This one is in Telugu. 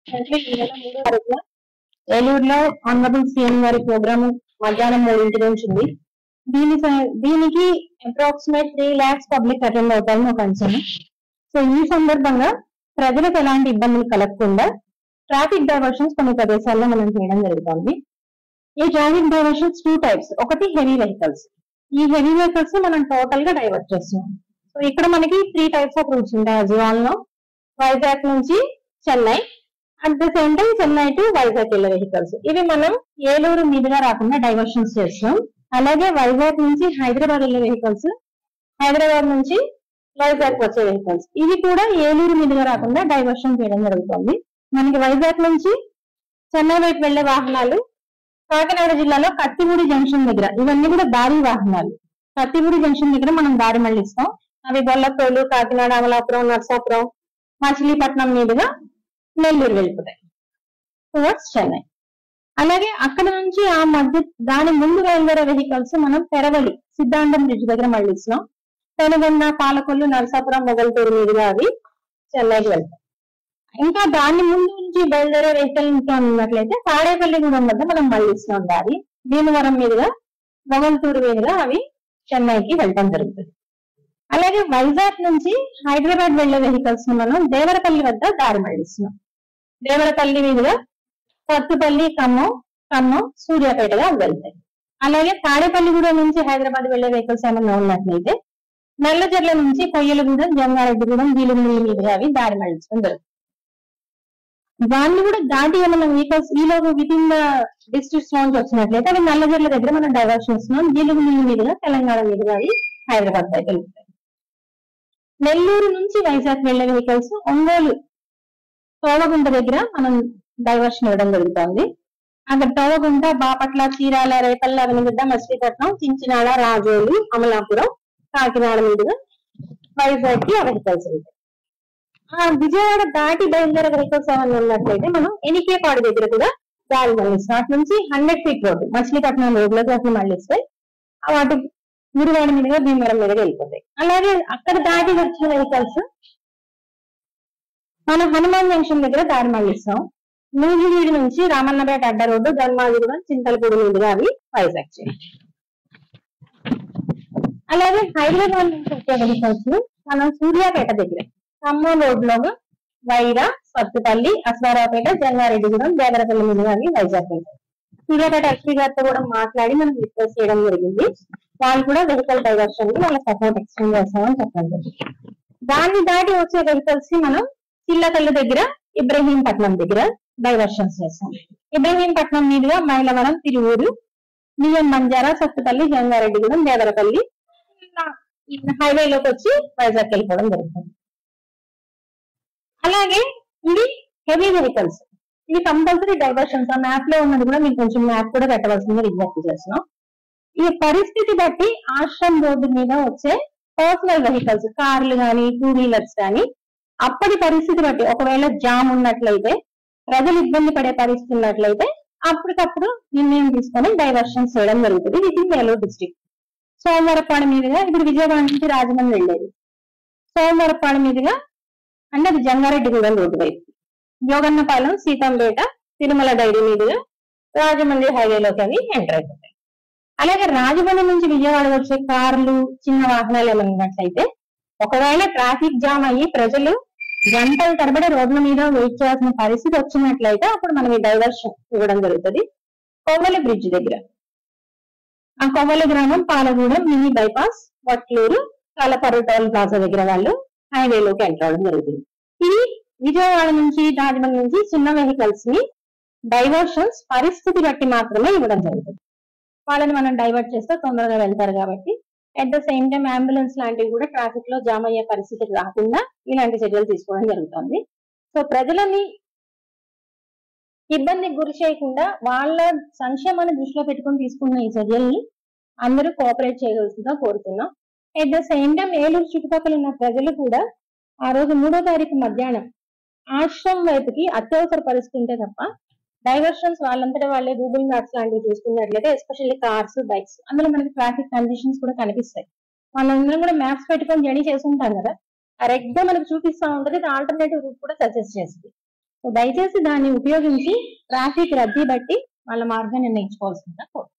అంటే ఈ నెల 3వ తారీఖున ఏలూరులో ఆనరబుల్ సీఎం గారి ప్రోగ్రామ్ మధ్యాహ్నం 3 నుంచి ఉంది. దీనికి అప్రాక్సిమేట్ 3 lakhs పబ్లిక్ అటెండ్ అవుతారని ఒక అంచనా. సో ఈ సందర్భంగా ప్రజలకు ఎలాంటి ఇబ్బందులు కలగకుండా ట్రాఫిక్ డైవర్షన్స్ కొన్ని ప్రదేశాల్లో మనం చేయడం జరుగుతుంది. ఈ ట్రాఫిక్ డైవర్షన్స్ 2 types. ఒకటి హెవీ వెహికల్స్. ఈ హెవీ వెహికల్స్ మనం టోటల్ గా డైవర్ట్ చేస్తున్నాం. సో ఇక్కడ మనకి 3 types ఆఫ్ రూట్స్ ఉంటాయి. అజివాల్లో వైజాగ్ నుంచి Chennai, at the same time Chennai to Vizag వెళ్ళే వెహికల్స్ ఇవి మనం ఏలూరు మీదుగా రాకుండా డైవర్షన్స్ చేస్తున్నాం. అలాగే వైజాగ్ నుంచి హైదరాబాద్ వెళ్ళే వెహికల్స్, హైదరాబాద్ నుంచి వైజాగ్ వచ్చే వెహికల్స్ ఇవి కూడా ఏలూరు మీదుగా రాకుండా డైవర్షన్ చేయడం జరుగుతుంది. మనకి వైజాగ్ నుంచి చెన్నై వైపు వెళ్లే వాహనాలు కాకినాడ జిల్లాలో కత్తిపూడి జంక్షన్ దగ్గర, ఇవన్నీ కూడా భారీ వాహనాలు. కత్తిపూడి జంక్షన్ దగ్గర మనం దారి మళ్లిస్తాం. అవి గొల్లప్రోలు, కాకినాడ, అమలాపురం, నర్సాపురం, మచిలీపట్నం మీదుగా నెల్లూరు వెళ్ళిపోతాయి టువర్డ్స్ చెన్నై. అలాగే అక్కడ నుంచి ఆ మధ్య దాని ముందు బయలుదేరే వెహికల్స్ మనం పెరవలి సిద్ధాంతం బ్రిడ్జ్ దగ్గర మళ్ళిస్తున్నాం. పెనుగొండ, పాలకొల్లు, నరసాపురం, మొగల్తూరు మీదుగా అవి చెన్నైకి వెళ్తాయి. ఇంకా దాని ముందు నుంచి బయలుదేరే వెహికల్ ఇంకా ఉన్నట్లయితే తాడేపల్లిగూడెం వద్ద మనం మళ్ళిస్తున్నాం దారి. భీమవరం మీదుగా మొగల్తూరు మీదుగా అవి చెన్నైకి వెళ్ళడం జరుగుతుంది. అలాగే వైజాగ్ నుంచి హైదరాబాద్ వెళ్లే వెహికల్స్ ని మనం దేవరపల్లి వద్ద దారి మళ్లిస్తున్నాం. దేవరపల్లి మీదుగా కొత్తపల్లి, ఖమ్మం, సూర్యాపేటగా వెళ్తాయి. అలాగే తాడేపల్లిగూడెం నుంచి హైదరాబాద్ వెళ్లే వెహికల్స్ ఏమన్నా ఉన్నట్లయితే నల్లజర్ల నుంచి కొయ్యలగూడెం, జంగారెడ్డిగూడెం, జీలుగుమిల్లి మీదుగా అవి దారి మళ్లించడం జరుగుతుంది. దాన్ని కూడా దాటి ఏమైనా వెహికల్స్ ఈలోగా విత్ ఇన్ ద డిస్ట్రిక్ట్స్ నుంచి వచ్చినట్లయితే అవి నల్లజర్ల దగ్గర మనం డైవర్షన్ ఇస్తున్నాం. జీలుగుమిల్లి మీదుగా తెలంగాణ మీదుగా అవి హైదరాబాద్ దగ్గర వెళ్తాయి. నెల్లూరు నుంచి వైజాగ్ వెళ్లే వెహికల్స్ ఒంగోలు తోవగుంట దగ్గర మనం డైవర్షన్ ఇవ్వడం జరుగుతుంది. అక్కడ తోవగుంట, బాపట్ల, చీరాల, రేపల్ల, అవనిగడ్డ, మచిలీపట్నం, చించినాడ, రాజోలు, అమలాపురం, కాకినాడ మీదుగా వైజాగ్ కి ఆ వెహికల్స్ ఉంటాయి. ఆ విజయవాడ దాటి బయలుదేరే వెహికల్స్ ఏమన్నా ఉన్నట్లయితే మనం ఎనికేపాడు దగ్గర కూడా దారి మళ్ళిస్తాం. అటు నుంచి 100 feet రోడ్డు మచిలీపట్నం రోడ్లోకి అసలు మళ్ళిస్తాయి. వాటి గుడివాడ మీదుగా భీమవరం మీదుగా వెళ్ళిపోతాయి. అలాగే అక్కడ దాటి వచ్చిన వెహికల్స్ మనం హనుమాన్ జంక్షన్ దగ్గర దారి మళ్ళిస్తాం. నూజివీడి నుంచి రామన్నపేట అడ్డ రోడ్డు, ధర్మాజిగూడెం, చింతలపూడి మీదుగా అవి వైజాగ్ చేయాలి. అలాగే హైదరాబాద్ నుంచి వచ్చే వెహికల్స్ మనం సూర్యాపేట దగ్గర ఖమ్మం రోడ్లో వైరా, సత్తుపల్లి, అశ్వారావుపేట, జంగారెడ్డిగూడెం, దేవరపల్లి మీదుగా అవి వైజాగ్ వెళ్తాయి. సూర్యాపేట ఎస్పీ గారితో కూడా మాట్లాడి మనం రిక్వెస్ట్ చేయడం జరిగింది. వాళ్ళు కూడా వెహికల్ డైవర్షన్ వాళ్ళ సపోర్ట్ ఎక్స్టెండ్ చేస్తామని చెప్పడం జరిగింది. దాన్ని దాటి వచ్చే వెహికల్స్ కి మనం చిల్లకల్లు దగ్గర, ఇబ్రహీంపట్నం దగ్గర డైవర్షన్స్ చేస్తాం. ఇబ్రహీంపట్నం మీదుగా మైలవరం, తిరువూరు, నియం, మంజారా, సత్తుపల్లి, జంగారెడ్డిగూడెం, దేవరపల్లి హైవేలోకి వచ్చి వైజాగ్ వెళ్ళిపోవడం జరుగుతుంది. అలాగే ఇవి హెవీ వెహికల్స్, ఇవి కంపల్సరీ డైవర్షన్స్. ఆ మ్యాప్ లో ఉన్నది కూడా మీకు కొంచెం మ్యాప్ కూడా పెట్టవలసిందిగా విజ్ఞప్తి చేస్తున్నాం. ఈ పరిస్థితి బట్టి ఆశ్రమ్ రోడ్డు మీద వచ్చే పర్సనల్ వెహికల్స్, కార్లు కానీ, 2 wheelers కానీ అప్పటి పరిస్థితి బట్టి ఒకవేళ జామ్ ఉన్నట్లయితే, ప్రజలు ఇబ్బంది పడే పరిస్థితి ఉన్నట్లయితే అప్పటికప్పుడు నిర్ణయం తీసుకొని డైవర్షన్స్ చేయడం జరుగుతుంది. With in Eluru district. Somavarappadu మీదుగా ఇప్పుడు విజయవాడ నుంచి రాజమండ్రి వెళ్ళేది సోమవారపాడు మీదుగా అంటే అది జంగారెడ్డిగూడెం రోడ్డు వైపు, జోగన్నపాలెం, సీతంపేట, తిరుమల డైరీ మీదుగా రాజమండ్రి హైవేలోకి అవి ఎంటర్ అయిపోతాయి. అలాగే రాజమండ్రి నుంచి విజయవాడ వచ్చే కార్లు, చిన్న వాహనాలు ఏమైనా ఉన్నట్లయితే ఒకవేళ ట్రాఫిక్ జామ్ అయ్యి ప్రజలు గంటల తరబడి రోడ్ల మీద వెయిట్ చేయాల్సిన పరిస్థితి వచ్చినట్లయితే అప్పుడు మనం ఈ డైవర్షన్ ఇవ్వడం జరుగుతుంది. కొవ్వలి బ్రిడ్జ్ దగ్గర, ఆ కొవ్వలి గ్రామం, Palagudem, mini bypass, Vatluru, Kalaparru toll plaza దగ్గర వాళ్ళు హైవేలోకి ఎంటర్ అవడం జరుగుతుంది. ఇది విజయవాడ నుంచి, రాజమండ్రి నుంచి చిన్న వెహికల్స్ ని డైవర్షన్స్ పరిస్థితి బట్టి మాత్రమే ఇవ్వడం జరుగుతుంది. వాళ్ళని మనం డైవర్ట్ చేస్తే తొందరగా వెళ్తారు కాబట్టి. At the same time ambulance లాంటివి కూడా ట్రాఫిక్ లో జామ్ అయ్యే పరిస్థితి రాకుండా ఇలాంటి చర్యలు తీసుకోవడం జరుగుతుంది. సో ప్రజలని ఇబ్బందికి గురి చేయకుండా వాళ్ళ సంక్షేమాన్ని దృష్టిలో పెట్టుకుని తీసుకున్న ఈ చర్యల్ని అందరూ కోఆపరేట్ చేయవలసిందిగా కోరుతున్నాం. At the same time Eluru చుట్టుపక్కల ఉన్న ప్రజలు కూడా ఆ రోజు 3వ తారీఖు మధ్యాహ్నం ఆశ్రమం వైపుకి అత్యవసర పరిస్థితి ఉంటే తప్ప డైవర్షన్స్ వాళ్ళంతటా వాళ్ళే గూగుల్ మ్యాప్స్ లాంటివి చూసుకున్నట్లయితే, ఎస్పెషల్లీ కార్స్, బైక్స్, అందులో మనకి ట్రాఫిక్ కండిషన్స్ కూడా కనిపిస్తాయి. వాళ్ళందరం కూడా మ్యాప్స్ పెట్టుకొని జర్నీ చేస్తుంటాం కదా, కరెక్ట్ గా మనకు చూపిస్తా ఉంటది. ఆల్టర్నేటివ్ రూట్ కూడా సజెస్ట్ చేస్తుంది. సో దయచేసి దాన్ని ఉపయోగించి ట్రాఫిక్ రద్దీ బట్టి వాళ్ళ మార్గం నిర్ణయించుకోవాల్సిందిగా కోరుతున్నాను.